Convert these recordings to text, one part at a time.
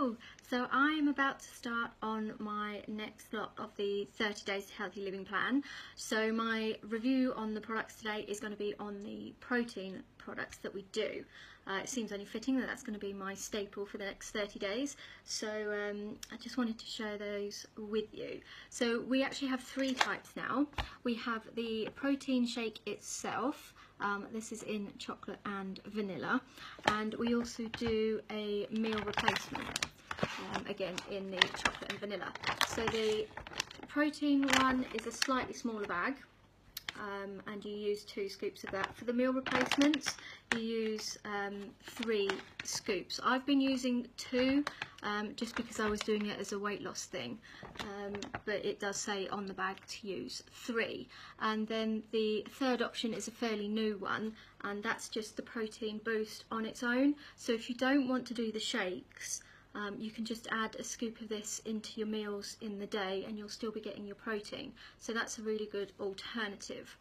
Hello! So I'm about to start on my next lot of the 30 Days to Healthy Living plan. So my review on the products today is going to be on the protein products that we do. It seems only fitting that that's going to be my staple for the next 30 days. So I just wanted to share those with you. So we actually have three types now. We have the protein shake itself. This is in chocolate and vanilla, and we also do a meal replacement, again in the chocolate and vanilla. So the protein one is a slightly smaller bag, and you use 2 scoops of that. For the meal replacements, you use 3 scoops. I've been using 2 just because I was doing it as a weight loss thing, but it does say on the bag to use 3. And then the third option is a fairly new one, and that's just the protein boost on its own. So if you don't want to do the shakes, you can just add a scoop of this into your meals in the day and you'll still be getting your protein. So that's a really good alternative.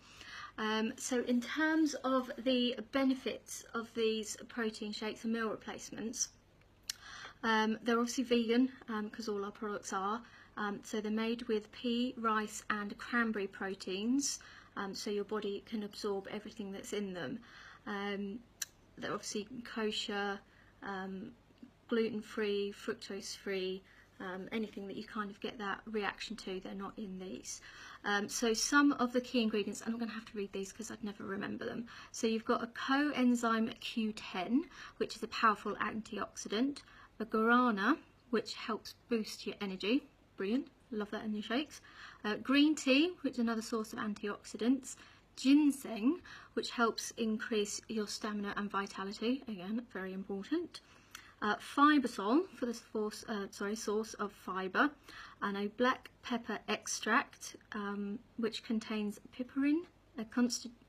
So in terms of the benefits of these protein shakes and meal replacements, they're obviously vegan, because all our products are. So they're made with pea, rice and cranberry proteins, so your body can absorb everything that's in them. They're obviously kosher, gluten-free, fructose-free, anything that you kind of get that reaction to, they're not in these. So some of the key ingredients, and I'm going to have to read these because I'd never remember them. So you've got a coenzyme Q10, which is a powerful antioxidant, a guarana, which helps boost your energy, brilliant, love that in your shakes, green tea, which is another source of antioxidants, ginseng, which helps increase your stamina and vitality, again, very important, Fibersol for the source of fibre, and a black pepper extract, which contains piperine, a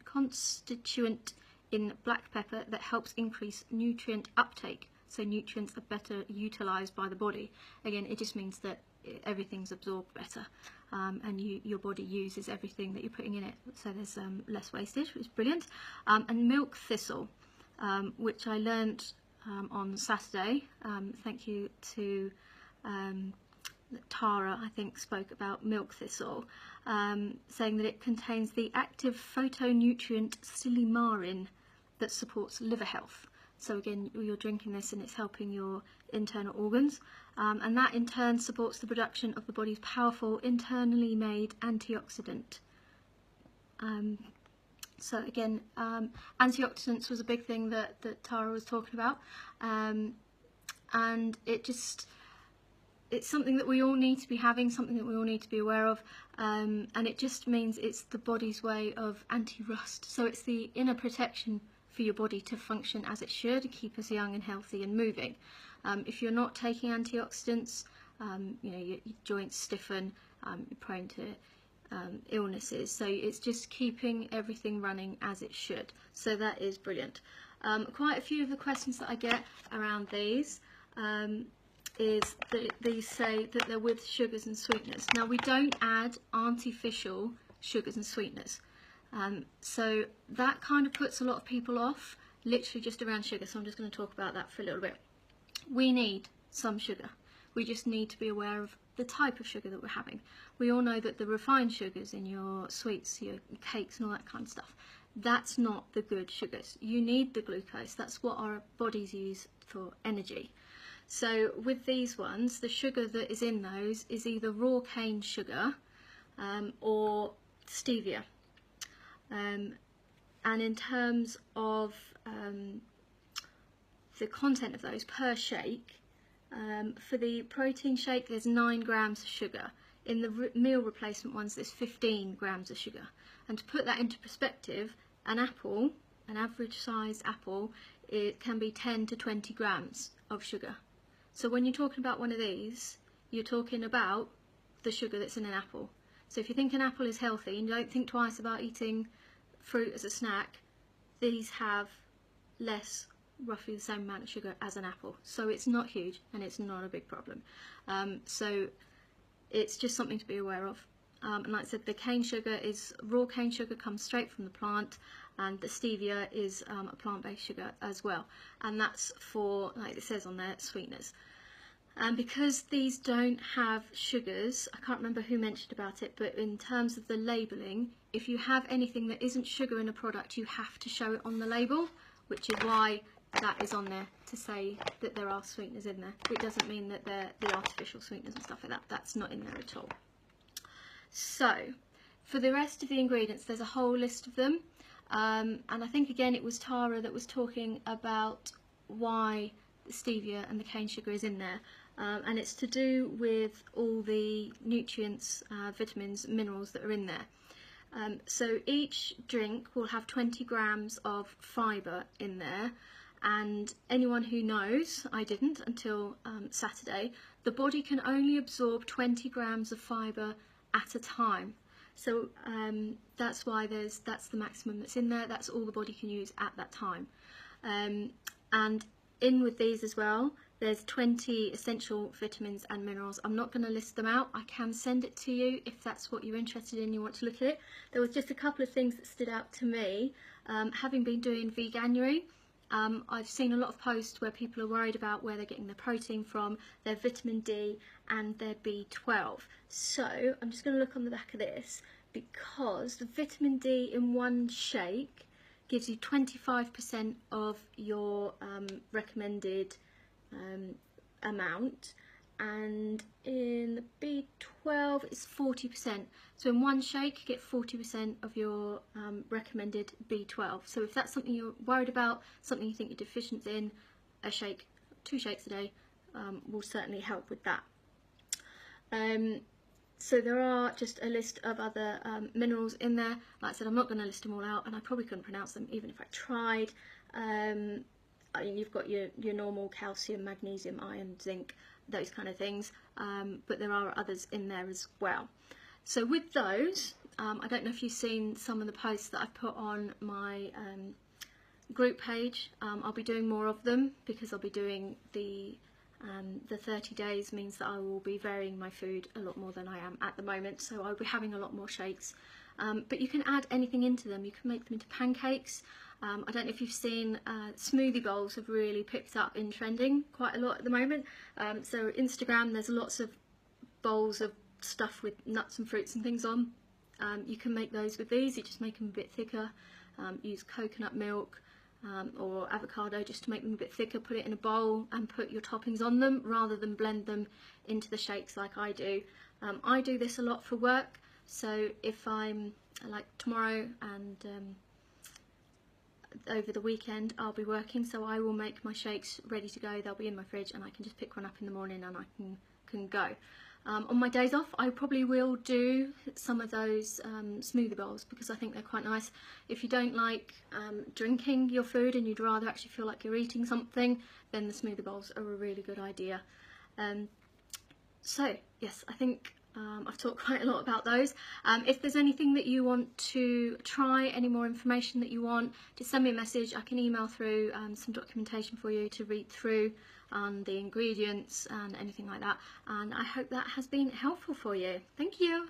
constituent in black pepper that helps increase nutrient uptake, so nutrients are better utilised by the body. Again, it just means that everything's absorbed better, and your body uses everything that you're putting in it, so there's less wastage, which is brilliant. And milk thistle, which I learnt on Saturday. Thank you to Tara, I think, spoke about milk thistle, saying that it contains the active phytonutrient silymarin that supports liver health. So again, you're drinking this and it's helping your internal organs, and that in turn supports the production of the body's powerful internally made antioxidant. So again, antioxidants was a big thing that Tara was talking about, and it's something that we all need to be having, something that we all need to be aware of, and it just means it's the body's way of anti-rust. So it's the inner protection for your body to function as it should, to keep us young and healthy and moving. If you're not taking antioxidants, you know, your joints stiffen, you're prone to illnesses, so it's just keeping everything running as it should. So that is brilliant. Quite a few of the questions that I get around these is that these say that they're with sugars and sweeteners. Now, we don't add artificial sugars and sweeteners, so that kind of puts a lot of people off, literally just around sugar. So I'm just going to talk about that for a little bit. We need some sugar. We just need to be aware of the type of sugar that we're having. We all know that the refined sugars in your sweets, your cakes and all that kind of stuff, that's not the good sugars. You need the glucose. That's what our bodies use for energy. So with these ones, the sugar that is in those is either raw cane sugar or stevia. And in terms of the content of those per shake, for the protein shake, there's 9 grams of sugar. In the meal replacement ones, there's 15 grams of sugar. And to put that into perspective, an apple, an average sized apple, it can be 10 to 20 grams of sugar. So when you're talking about one of these, you're talking about the sugar that's in an apple. So if you think an apple is healthy and you don't think twice about eating fruit as a snack, these have less, roughly the same amount of sugar as an apple. So it's not huge and it's not a big problem. So it's just something to be aware of. And like I said, the cane sugar is raw cane sugar, comes straight from the plant, and the stevia is a plant-based sugar as well. And that's for, like it says on there, sweeteners. Because these don't have sugars, I can't remember who mentioned about it, but in terms of the labelling, if you have anything that isn't sugar in a product, you have to show it on the label, which is why that is on there, to say that there are sweeteners in there. It doesn't mean that they're the artificial sweeteners and stuff like that. That's not in there at all. So, for the rest of the ingredients, there's a whole list of them. And I think, again, it was Tara that was talking about why the stevia and the cane sugar is in there. And it's to do with all the nutrients, vitamins, minerals that are in there. So each drink will have 20 grams of fibre in there, and anyone who knows, I didn't until Saturday, the body can only absorb 20 grams of fibre at a time. So that's why that's the maximum that's in there. That's all the body can use at that time. And in with these as well, there's 20 essential vitamins and minerals. I'm not going to list them out. I can send it to you if that's what you're interested in, you want to look at it. There was just a couple of things that stood out to me. Having been doing Veganuary, I've seen a lot of posts where people are worried about where they're getting their protein from, their vitamin D and their B12. So I'm just going to look on the back of this, because the vitamin D in one shake gives you 25% of your recommended amount, and in the B12 it's 40%. So in one shake you get 40% of your recommended B12. So if that's something you're worried about, something you think you're deficient in, a shake, 2 shakes a day will certainly help with that. So there are just a list of other minerals in there. Like I said, I'm not going to list them all out, and I probably couldn't pronounce them even if I tried. I mean, you've got your normal calcium, magnesium, iron, zinc, those kind of things, but there are others in there as well. So with those, I don't know if you've seen some of the posts that I've put on my group page. I'll be doing more of them, because I'll be doing the 30 days means that I will be varying my food a lot more than I am at the moment, so I'll be having a lot more shakes. But you can add anything into them. You can make them into pancakes. I don't know if you've seen, smoothie bowls have really picked up in trending quite a lot at the moment. So Instagram, there's lots of bowls of stuff with nuts and fruits and things on. You can make those with these. You just make them a bit thicker. Use coconut milk or avocado just to make them a bit thicker. Put it in a bowl and put your toppings on them, rather than blend them into the shakes like I do. I do this a lot for work. So if I'm, like tomorrow and over the weekend, I'll be working, so I will make my shakes ready to go. They'll be in my fridge and I can just pick one up in the morning and I can go. On my days off, I probably will do some of those smoothie bowls, because I think they're quite nice. If you don't like drinking your food and you'd rather actually feel like you're eating something, then the smoothie bowls are a really good idea. So yes, I think I've talked quite a lot about those. If there's anything that you want to try, any more information that you want, just send me a message. I can email through some documentation for you to read through on the ingredients and anything like that. And I hope that has been helpful for you. Thank you.